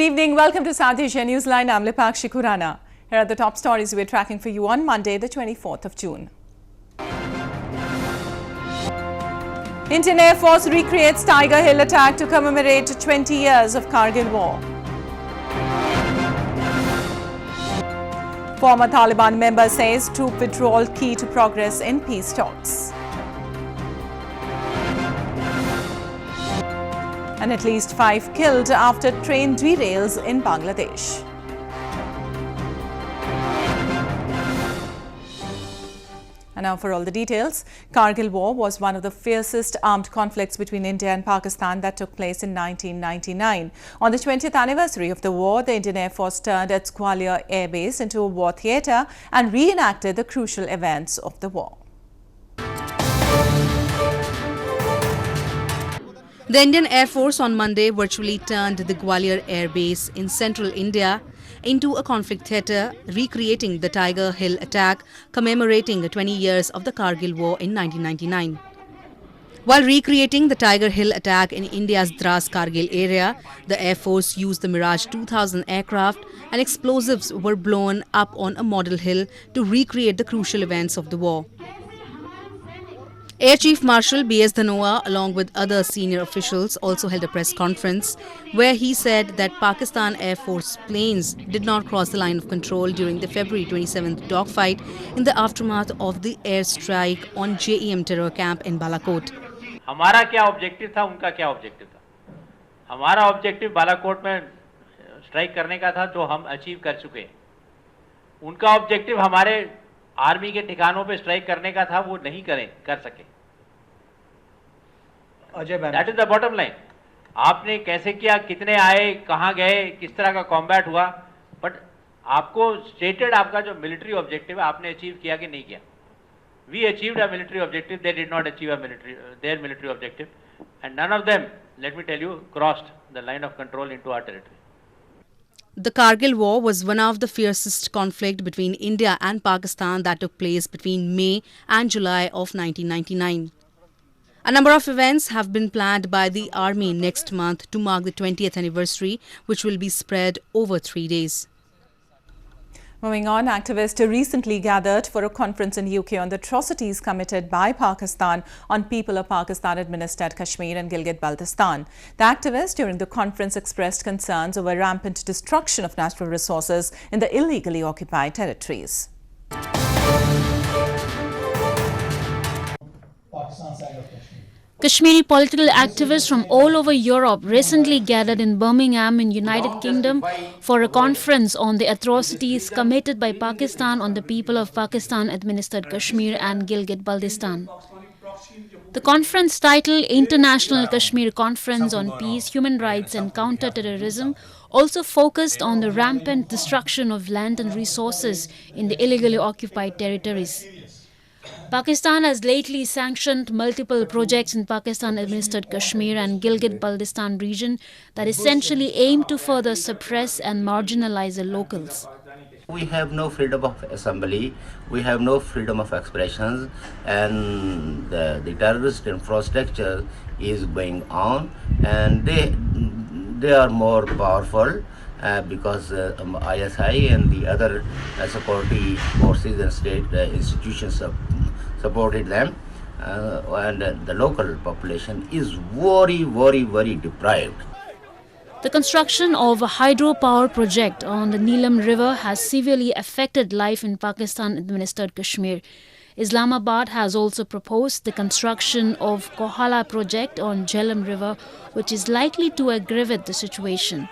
Good evening. Welcome to South Asia Newsline. I'm Lipakshi Khurana. Here are the top stories we're tracking for you on Monday, the 24th of June. Indian Air Force recreates Tiger Hill attack to commemorate 20 years of Kargil War. Former Taliban member says troop withdrawal key to progress in peace talks. And at least 5 killed after train derails in Bangladesh. And now for all the details. Kargil War was one of the fiercest armed conflicts between India and Pakistan that took place in 1999. On the 20th anniversary of the war, the Indian Air Force turned its Gwalior Air Base into a war theatre and reenacted the crucial events of the war. The Indian Air Force on Monday virtually turned the Gwalior Air Base in central India into a conflict theatre, recreating the Tiger Hill attack, commemorating 20 years of the Kargil War in 1999. While recreating the Tiger Hill attack in India's Dras Kargil area, the Air Force used the Mirage 2000 aircraft and explosives were blown up on a model hill to recreate the crucial events of the war. Air Chief Marshal B.S. Dhanoa, along with other senior officials, also held a press conference where he said that Pakistan Air Force planes did not cross the line of control during the February 27th dogfight in the aftermath of the airstrike on JEM terror camp in Balakot. हमारा क्या objective था, उनका क्या objective था? हमारा objective Balakot में strike करने का था, जो हम अचीव कर चुके हैं. उनका ऑब्जेक्टिव हमारे आर्मी के ठिकानों पे स्ट्राइक करने का था, वो नहीं कर सके. That is the bottom line. आपने कैसे किया, कितने आए, कहां गए, किस तरह का कॉम्बैट हुआ, बट आपको स्टेटेड आपका जो मिलिट्री ऑब्जेक्टिव है आपने अचीव किया कि नहीं किया. We achieved a military objective, they did not achieve their military objective, and none of them, let me tell you, crossed the line of control into our territory. The Kargil War was one of the fiercest conflict between India and Pakistan that took place between May and July of 1999. A number of events have been planned by the army next month to mark the 20th anniversary, which will be spread over 3 days. Moving on, activists recently gathered for a conference in UK on the atrocities committed by Pakistan on people of Pakistan-administered Kashmir and Gilgit-Baltistan. The activists during the conference expressed concerns over rampant destruction of natural resources in the illegally occupied territories. Kashmiri political activists from all over Europe recently gathered in Birmingham in United Kingdom for a conference on the atrocities committed by Pakistan on the people of Pakistan-administered Kashmir and Gilgit-Baltistan. The conference, titled International Kashmir Conference on Peace, Human Rights and Counter-Terrorism, also focused on the rampant destruction of land and resources in the illegally occupied territories. Pakistan has lately sanctioned multiple projects in Pakistan-administered Kashmir and Gilgit-Baltistan region that essentially aim to further suppress and marginalize the locals. We have no freedom of assembly, we have no freedom of expressions, and the terrorist infrastructure is going on, and they are more powerful because ISI and the other security forces and state institutions have supported them, and the local population is very deprived. The construction of a hydropower project on the Neelam River has severely affected life in Pakistan-administered Kashmir. Islamabad has also proposed the construction of Kohala project on Jhelum River, which is likely to aggravate the situation.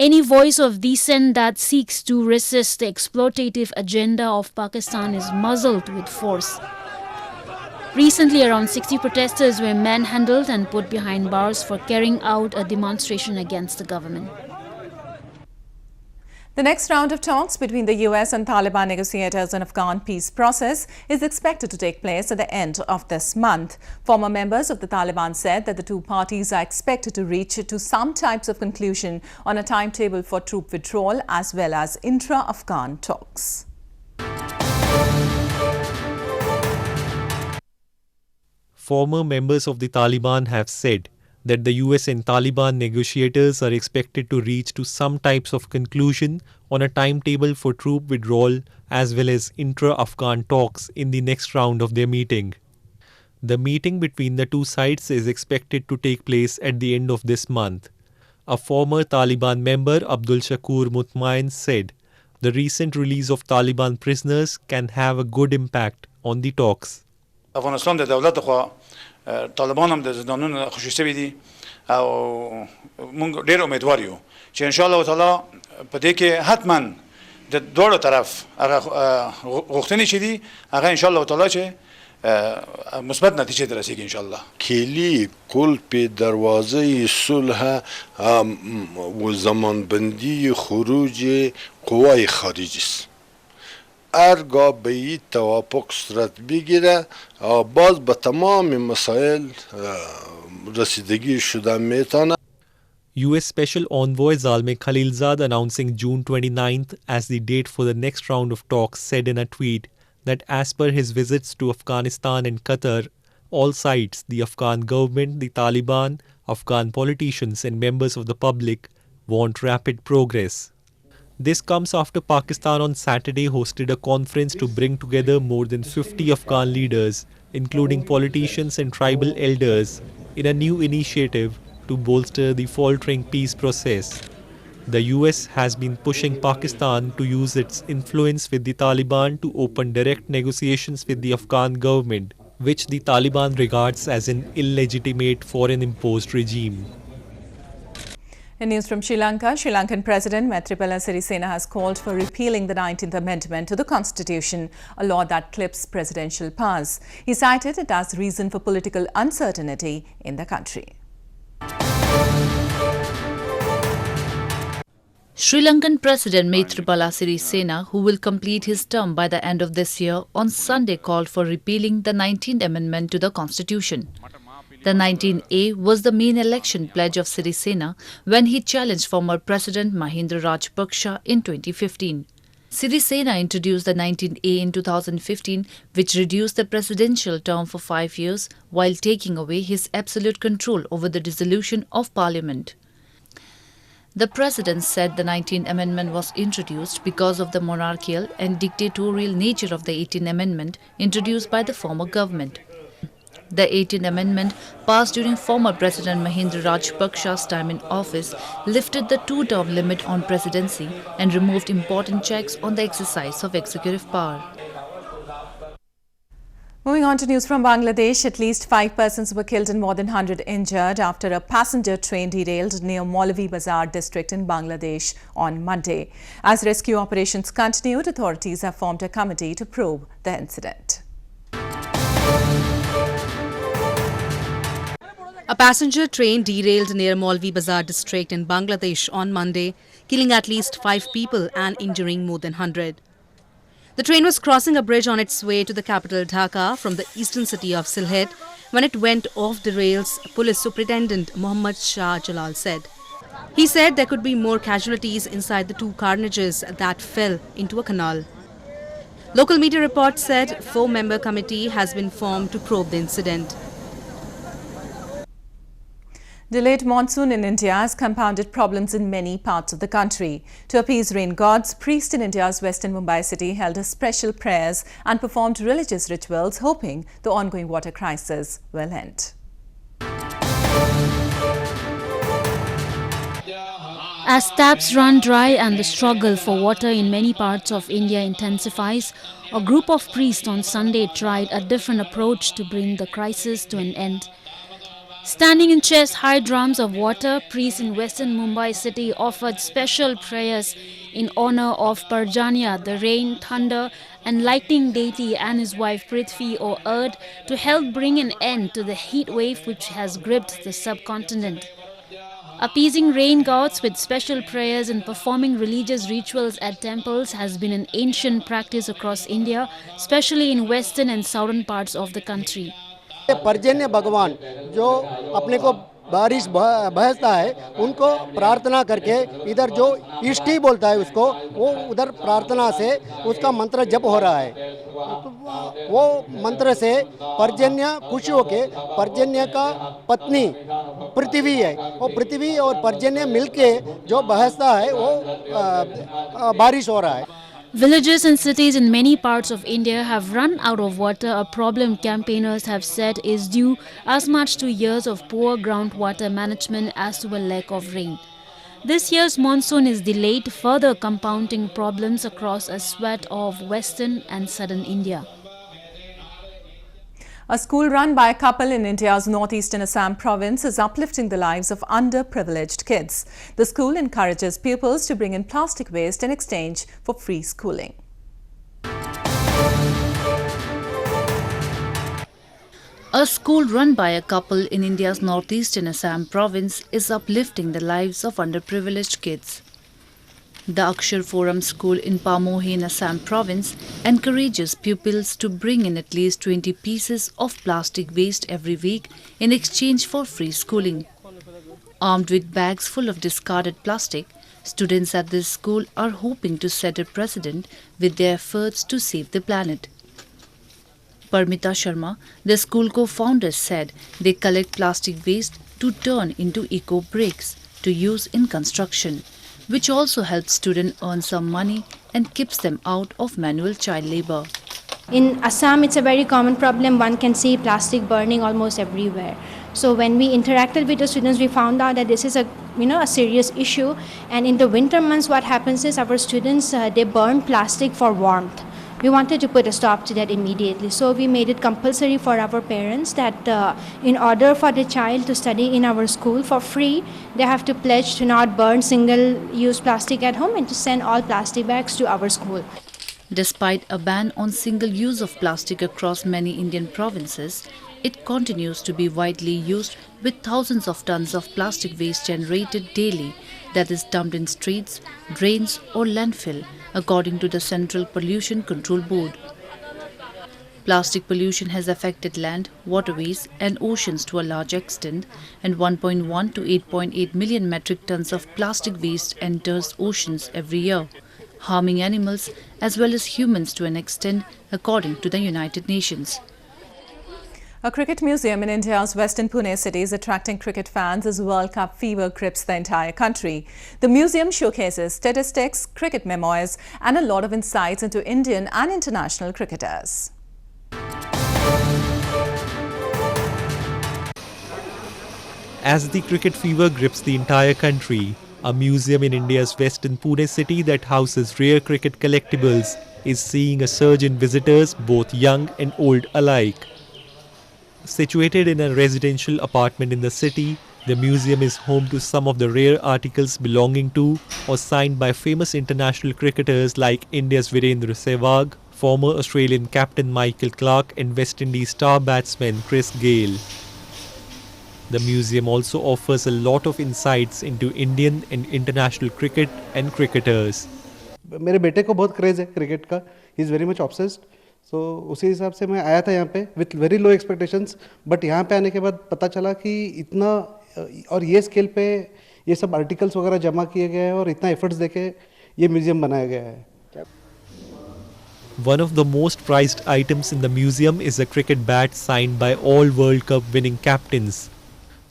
Any voice of dissent that seeks to resist the exploitative agenda of Pakistan is muzzled with force. Recently, around 60 protesters were manhandled and put behind bars for carrying out a demonstration against the government. The next round of talks between the US and Taliban negotiators on Afghan peace process is expected to take place at the end of this month. Former members of the Taliban said that the two parties are expected to reach to some types of conclusion on a timetable for troop withdrawal as well as intra-Afghan talks. Former members of the Taliban have said that the US and Taliban negotiators are expected to reach to some types of conclusion on a timetable for troop withdrawal as well as intra-Afghan talks in the next round of their meeting. The meeting between the two sides is expected to take place at the end of this month. A former Taliban member, Abdul Shakur Mutmain, said the recent release of Taliban prisoners can have a good impact on the talks. افغانستان د دولت خو طالبان هم د زندانونو خوشی شوی دي او موږ ډیر امیدوار یو چې ان شاء الله تعالی په دې کې حتما د دوه طرف هغه غوښتنې شې دي هغه ان شاء الله تعالی چې مثبت نتیجه درسیږي ان شاء الله. کلی کلپ دروازه صلح و زمانبندی خروج قوای خارجی است. هرگاه به این توافق صورت بگیره باز به تمام مسائل رسیدگی شده میتونه. US Special Envoy Zalmay Khalilzad announcing June 29th as the date for the next round of talks said in a tweet that as per his visits to Afghanistan and Qatar, all sides, the Afghan government, the Taliban, Afghan politicians and members of the public want rapid progress. This comes after Pakistan on Saturday hosted a conference to bring together more than 50 Afghan leaders, including politicians and tribal elders, in a new initiative to bolster the faltering peace process. The US has been pushing Pakistan to use its influence with the Taliban to open direct negotiations with the Afghan government, which the Taliban regards as an illegitimate foreign-imposed regime. In news from Sri Lanka, Sri Lankan President Maithripala Sirisena has called for repealing the 19th Amendment to the Constitution, a law that clips presidential powers. He cited it as reason for political uncertainty in the country. Sri Lankan President Maithripala Sirisena, who will complete his term by the end of this year, on Sunday called for repealing the 19th Amendment to the Constitution. The 19A was the main election pledge of Sirisena when he challenged former President Mahinda Rajapaksa in 2015. Sirisena introduced the 19A in 2015, which reduced the presidential term for 5 years while taking away his absolute control over the dissolution of parliament. The president said the 19th Amendment was introduced because of the monarchical and dictatorial nature of the 18th Amendment introduced by the former government. The 18th Amendment, passed during former President Mahinda Rajapaksa's time in office, lifted the two-term limit on presidency and removed important checks on the exercise of executive power. Moving on to news from Bangladesh, at least 5 persons were killed and more than 100 injured after a passenger train derailed near Maulavi Bazar district in Bangladesh on Monday. As rescue operations continued, authorities have formed a committee to probe the incident. A passenger train derailed near Maulavi Bazar district in Bangladesh on Monday, killing at least 5 people and injuring more than 100. The train was crossing a bridge on its way to the capital Dhaka from the eastern city of Sylhet when it went off the rails, Police Superintendent Muhammad Shah Jalal said. He said there could be more casualties inside the 2 carriages that fell into a canal. Local media reports said a 4-member committee has been formed to probe the incident. Delayed monsoon in India has compounded problems in many parts of the country. To appease rain gods, priests in India's western Mumbai city held a special prayers and performed religious rituals, hoping the ongoing water crisis will end. As taps run dry and the struggle for water in many parts of India intensifies, a group of priests on Sunday tried a different approach to bring the crisis to an end. Standing in chest-high drums of water, priests in western Mumbai city offered special prayers in honor of Parjanya, the rain, thunder and lightning deity, and his wife Prithvi or Earth, to help bring an end to the heat wave which has gripped the subcontinent. Appeasing rain gods with special prayers and performing religious rituals at temples has been an ancient practice across India, especially in western and southern parts of the country. पर्जन्य भगवान जो अपने को बारिश बहसता है उनको प्रार्थना करके इधर जो इष्टि बोलता है उसको वो उधर प्रार्थना से उसका मंत्र जप हो रहा है वो मंत्र से पर्जन्य खुश होके पर्जन्य का पत्नी पृथ्वी है, वो पृथ्वी और पर्जन्य मिलके जो बहसता है वो बारिश हो रहा है. Villages and cities in many parts of India have run out of water, a problem campaigners have said is due as much to years of poor groundwater management as to a lack of rain. This year's monsoon is delayed, further compounding problems across a swath of western and southern India. A school run by a couple in India's northeastern Assam province is uplifting the lives of underprivileged kids. The school encourages pupils to bring in plastic waste in exchange for free schooling. A school run by a couple in India's northeastern Assam province is uplifting the lives of underprivileged kids. The Akshar Forum School in Pamohi in Assam province encourages pupils to bring in at least 20 pieces of plastic waste every week in exchange for free schooling. Armed with bags full of discarded plastic, students at this school are hoping to set a precedent with their efforts to save the planet. Parmita Sharma, the school co-founder, said they collect plastic waste to turn into eco-bricks to use in construction, which also helps students earn some money and keeps them out of manual child labor. In Assam, it's a very common problem. One can see plastic burning almost everywhere. So when we interacted with the students, we found out that this is a serious issue. And in the winter months, what happens is our students, they burn plastic for warmth. We wanted to put a stop to that immediately. So we made it compulsory for our parents that in order for the child to study in our school for free, they have to pledge to not burn single-use plastic at home and to send all plastic bags to our school. Despite a ban on single use of plastic across many Indian provinces, it continues to be widely used with thousands of tons of plastic waste generated daily that is dumped in streets, drains or landfill, according to the Central Pollution Control Board. Plastic pollution has affected land, waterways and oceans to a large extent, and 1.1 to 8.8 million metric tons of plastic waste enters oceans every year, harming animals as well as humans to an extent, according to the United Nations. A cricket museum in India's western Pune city is attracting cricket fans as World Cup fever grips the entire country. The museum showcases statistics, cricket memoirs and a lot of insights into Indian and international cricketers. As the cricket fever grips the entire country, a museum in India's western Pune city that houses rare cricket collectibles is seeing a surge in visitors, both young and old alike. Situated in a residential apartment in the city, the museum is home to some of the rare articles belonging to or signed by famous international cricketers like India's Virendra Sehwag, former Australian captain Michael Clarke and West Indies star batsman Chris Gayle. The museum also offers a lot of insights into Indian and international cricket and cricketers. मेरे बेटे को बहुत craze है cricket का. He is very much obsessed. So उसी हिसाब से मैं आया था यहाँ पे with very low expectations, but यहाँ पे आने के बाद पता चला कि इतना और ये स्केल पे ये सब आर्टिकल्स वगैरह जमा किए गए हैं और इतना एफर्ट्स देके ये म्यूजियम बनाया गया है. One of the most prized items in the museum is a cricket bat signed by all World Cup winning captains.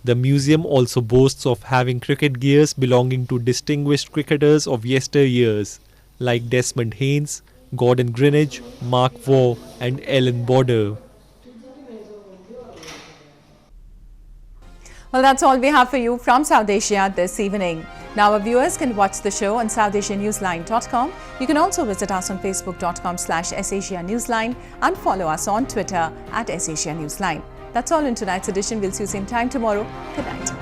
The museum also boasts of having cricket gears belonging to distinguished cricketers of yesteryears like Desmond Haynes, Gordon Greenidge, Mark Waugh and Ellen Border. Well, that's all we have for you from South Asia this evening. Now our viewers can watch the show on SouthAsiaNewsline.com. You can also visit us on Facebook.com/SAsia Newsline and follow us on Twitter @SAsia Newsline. That's all in tonight's edition. We'll see you same time tomorrow. Good night.